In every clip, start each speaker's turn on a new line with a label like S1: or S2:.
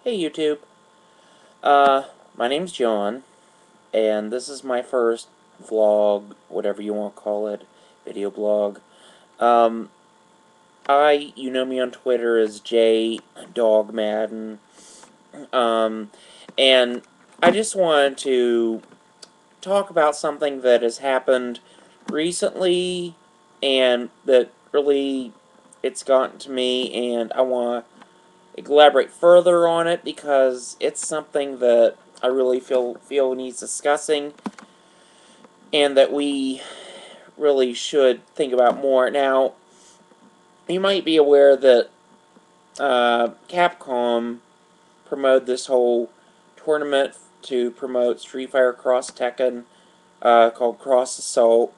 S1: Hey YouTube, my name's John, and this is my first vlog, whatever you want to call it, video blog. Um, you know me on Twitter as J Dog Madden, um, and I just wanted to talk about something that has happened recently, and that really it's gotten to me, and I want to elaborate further on it because it's something that I really feel needs discussing and that we really should think about more. Now, you might be aware that Capcom promoted this whole tournament to promote Street Fighter Cross Tekken called Cross Assault,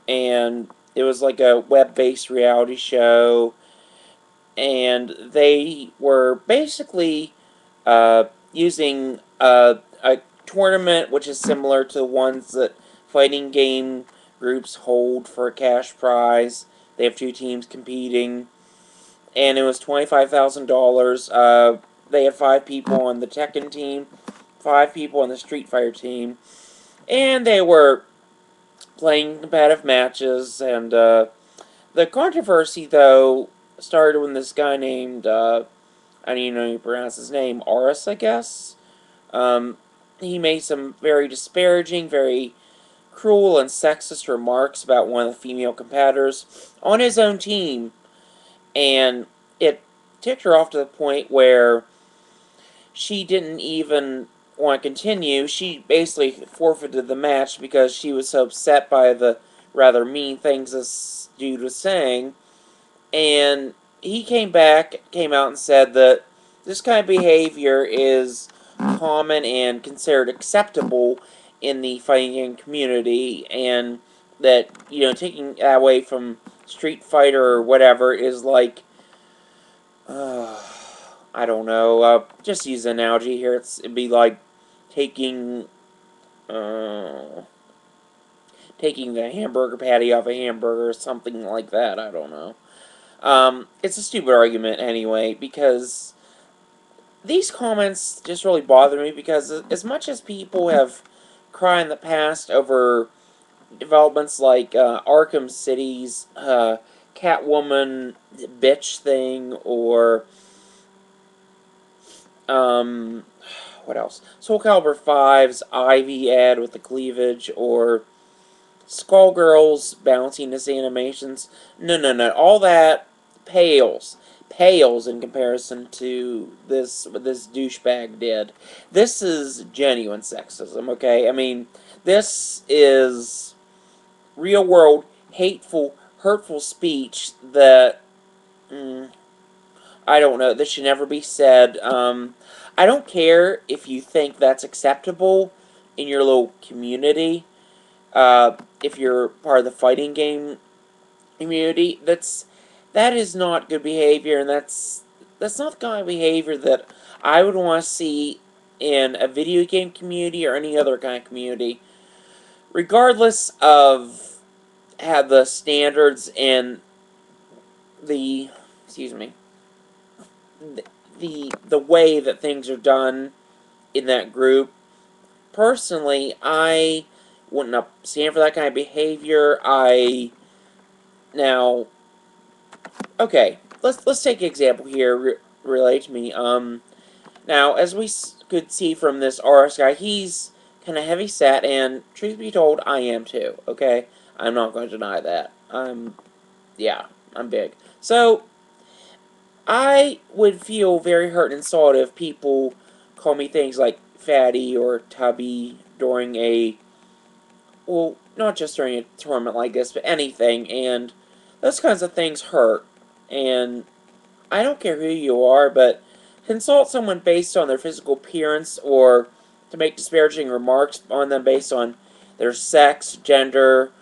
S1: and it was like a web-based reality show, and they were basically using a tournament which is similar to ones that fighting game groups hold for a cash prize. They have two teams competing, and it was $25,000. They had 5 people on the Tekken team, 5 people on the Street Fighter team, and they were playing competitive matches. And the controversy, though, started when this guy named I don't even know how you pronounce his name, Aris, I guess. Um, he made some very disparaging, very cruel and sexist remarks about one of the female competitors on his own team, and it ticked her off to the point where she didn't even want to continue. She basically forfeited the match because she was so upset by the rather mean things this dude was saying, and he came out and said that this kind of behavior is common and considered acceptable in the fighting game community, and that, taking that away from Street Fighter or whatever is like, uh, I don't know, just use an analogy here. It'd be like taking, uh, taking the hamburger patty off a hamburger or something like that. I don't know. It's a stupid argument anyway, because these comments just really bother me, because as much as people have cried in the past over developments like Arkham City's Catwoman bitch thing, or um, what else? Soul Calibur 5's Ivy ad with the cleavage, or Skullgirl's bounciness animations. No, no, no. All that pales. Pales in comparison to what this douchebag did. This is genuine sexism, okay? I mean, this is real world, hateful, hurtful speech that, I don't know, that should never be said. I don't care if you think that's acceptable in your little community. If you're part of the fighting game community, that is not good behavior, and that's not the kind of behavior that I would want to see in a video game community or any other kind of community, regardless of how the standards and the excuse me the way that things are done in that group. Personally, I wouldn't stand for that kind of behavior. Now, okay, let's take an example here related to me. Now, as we could see from this Aris guy, he's kind of heavy set, and truth be told, I am too. Okay, I'm not going to deny that. Yeah, I'm big. So I would feel very hurt and insulted if people call me things like fatty or tubby during a, well, not just during a tournament like this, but anything, and those kinds of things hurt. And I don't care who you are, but to insult someone based on their physical appearance, or to make disparaging remarks on them based on their sex, gender,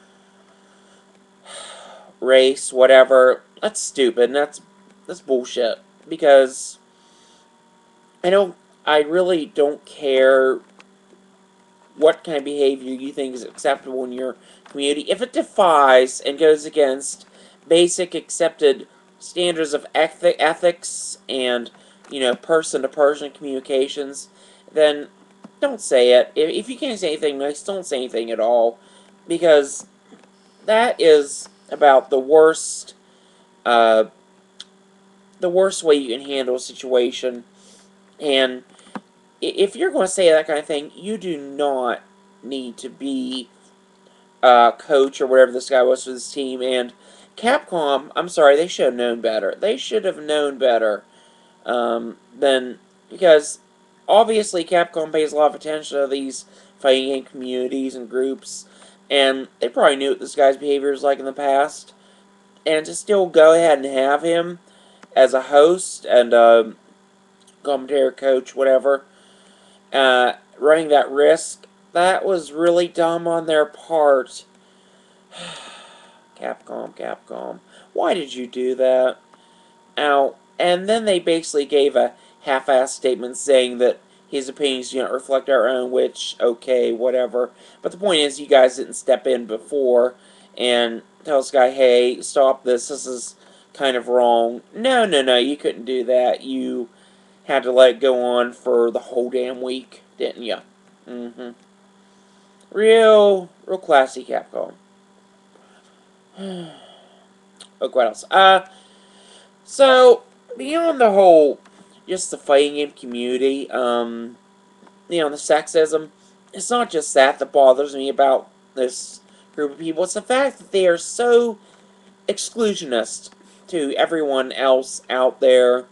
S1: race, whatever, that's stupid, and that's bullshit. Because I really don't care what kind of behavior you think is acceptable in your community. If it defies and goes against basic accepted standards of ethics and person-to-person communications, then don't say it. If you can't say anything nice, don't say anything at all, because that is about uh, the worst way you can handle a situation. And if you're going to say that kind of thing, you do not need to be coach or whatever this guy was for this team. And Capcom, I'm sorry, they should have known better. They should have known better than, because obviously Capcom pays a lot of attention to these fighting game communities and groups, and they probably knew what this guy's behavior was like in the past. And to still go ahead and have him as a host and commentator, coach, whatever, running that risk, that was really dumb on their part. Capcom. Why did you do that? Ow. And then they basically gave a half-assed statement saying that his opinions do not reflect our own, which, okay, whatever. But the point is, you guys didn't step in before and tell this guy, hey, stop this is kind of wrong. No, you couldn't do that. You had to let it go on for the whole damn week, didn't you? Mm-hmm. Real classy Capcom. Look what else. So, beyond the whole, just the fighting game community, the sexism, it's not just that bothers me about this group of people. It's the fact that they are so exclusionist to everyone else out there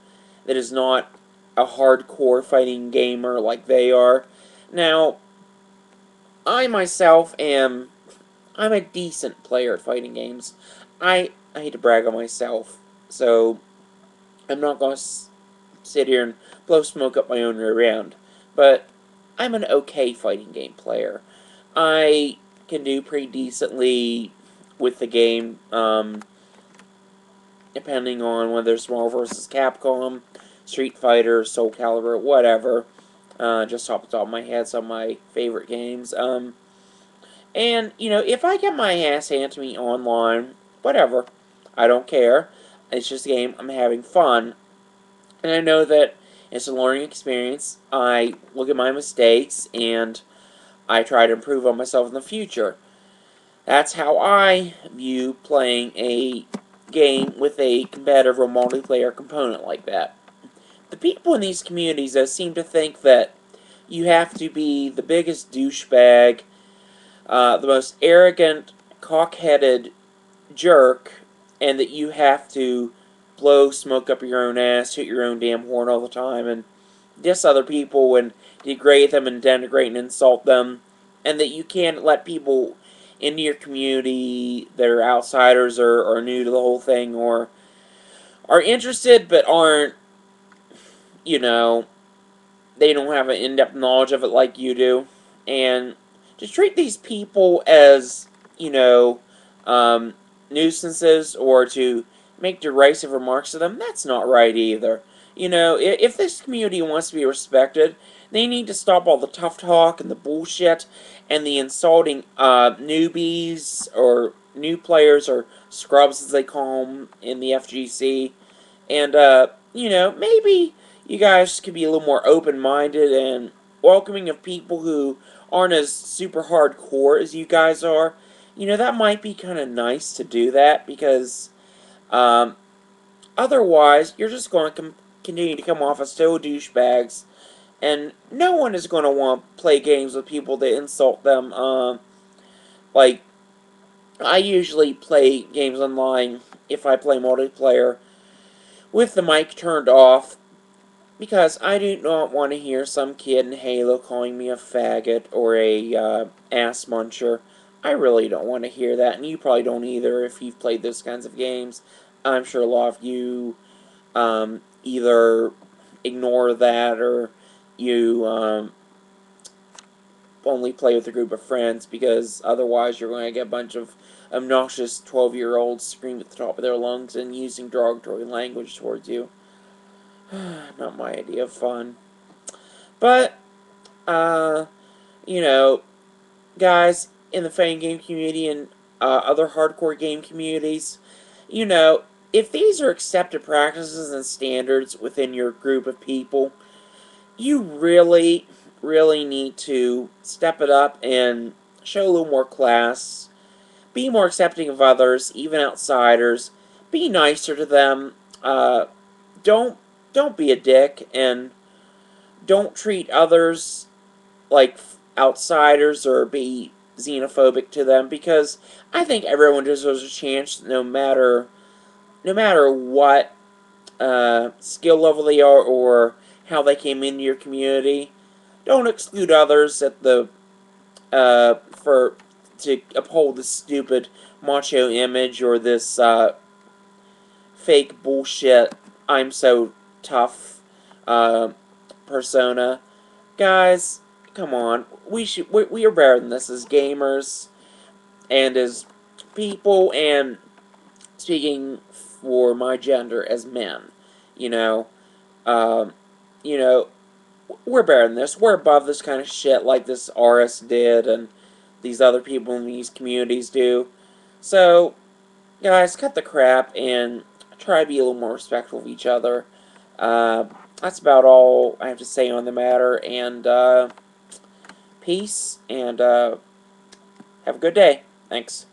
S1: that is not a hardcore fighting gamer like they are. Now, I myself I'm a decent player at fighting games. I hate to brag on myself, so I'm not going to sit here and blow smoke up my own rear end, but I'm an okay fighting game player. I can do pretty decently with the game, depending on whether it's Marvel vs. Capcom, Street Fighter, Soul Calibur, whatever. Just off the top of my head, some of my favorite games. And, if I get my ass handed to me online, whatever. I don't care. It's just a game. I'm having fun. And I know that it's a learning experience. I look at my mistakes, and I try to improve on myself in the future. That's how I view playing a game with a competitive or multiplayer component like that. The people in these communities seem to think that you have to be the biggest douchebag, the most arrogant, cock-headed jerk, and that you have to blow smoke up your own ass, hit your own damn horn all the time, and diss other people and degrade them and denigrate and insult them, and that you can't let people into your community that are outsiders or are new to the whole thing or are interested but aren't, you know, they don't have an in-depth knowledge of it like you do. And to treat these people as, nuisances or to make derisive remarks to them, that's not right either. If this community wants to be respected, they need to stop all the tough talk and the bullshit and the insulting newbies or new players or scrubs as they call them in the FGC. And, maybe you guys could be a little more open-minded and welcoming of people who aren't as super hardcore as you guys are. That might be kind of nice to do that because otherwise you're just going to continue to come off as so douchebags, and no one is going to want to play games with people that insult them. Like, I usually play games online, if I play multiplayer, with the mic turned off, because I do not want to hear some kid in Halo calling me a faggot or a ass muncher. I really don't want to hear that, and you probably don't either if you've played those kinds of games. I'm sure a lot of you either ignore that or you only play with a group of friends, because otherwise you're going to get a bunch of obnoxious 12-year-olds screaming at the top of their lungs and using derogatory language towards you. Not my idea of fun. But, you know, guys in the fighting game community and other hardcore game communities, if these are accepted practices and standards within your group of people, you really, really need to step it up and show a little more class. Be more accepting of others, even outsiders. Be nicer to them. Don't don't be a dick, and don't treat others like outsiders or be xenophobic to them, because I think everyone deserves a chance, no matter what skill level they are or how they came into your community. Don't exclude others at the for to uphold this stupid macho image or this fake bullshit I'm so tough persona. Guys, come on. We are better than this as gamers and as people, and speaking for my gender, as men. You know, um, you know, we're better than this. We're above this kind of shit like this Aris did and these other people in these communities do. So, guys, cut the crap and try to be a little more respectful of each other. Uh, that's about all I have to say on the matter, and peace, and have a good day. Thanks.